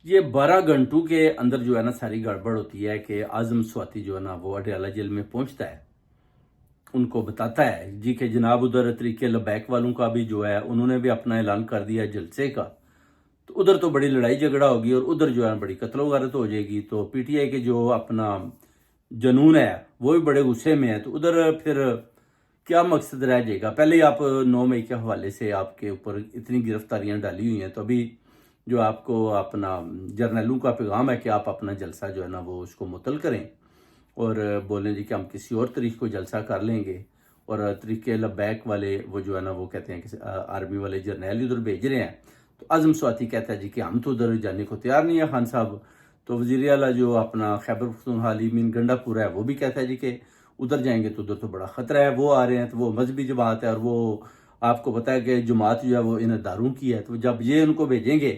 یہ 12 گھنٹوں کے اندر جو ہے نا ساری گڑبڑ ہوتی ہے کہ اعظم سواتی جو ہے نا وہ اڈیالہ جیل میں پہنچتا ہے، ان کو بتاتا ہے جی کہ جناب ادھر طریقے لبیک والوں کا بھی جو ہے انہوں نے بھی اپنا اعلان کر دیا جلسے کا، تو ادھر تو بڑی لڑائی جھگڑا ہوگی اور ادھر جو ہے بڑی قتل و غارت ہو جائے گی، تو پی ٹی آئی کے جو اپنا جنون ہے وہ بھی بڑے غصے میں ہے، تو ادھر پھر کیا مقصد رہ جائے گا؟ پہلے ہی آپ 9 مئی کے حوالے سے آپ کے اوپر اتنی گرفتاریاں ڈالی ہوئی ہیں، تو ابھی جو آپ کو اپنا جرنیلوں کا پیغام ہے کہ آپ اپنا جلسہ جو ہے نا وہ اس کو معطل کریں اور بولیں جی کہ ہم کسی اور تاریخ کو جلسہ کر لیں گے، اور طریقے لبیک والے وہ جو ہے نا وہ کہتے ہیں کہ آرمی والے جرنیل ادھر بھیج رہے ہیں، تو اعظم سواتی کہتا ہے جی کہ ہم تو ادھر جانے کو تیار نہیں ہے خان صاحب۔ تو وزیر اعلیٰ جو اپنا خیبر پختونخوا علی گنڈا پورہ ہے وہ بھی کہتا ہے جی کہ ادھر جائیں گے تو ادھر تو بڑا خطرہ ہے، وہ آ رہے ہیں تو وہ مذہبی جماعت ہے اور وہ آپ کو پتہ ہے کہ جماعت جو ہے وہ ان اداروں کی ہے، تو جب یہ ان کو بھیجیں گے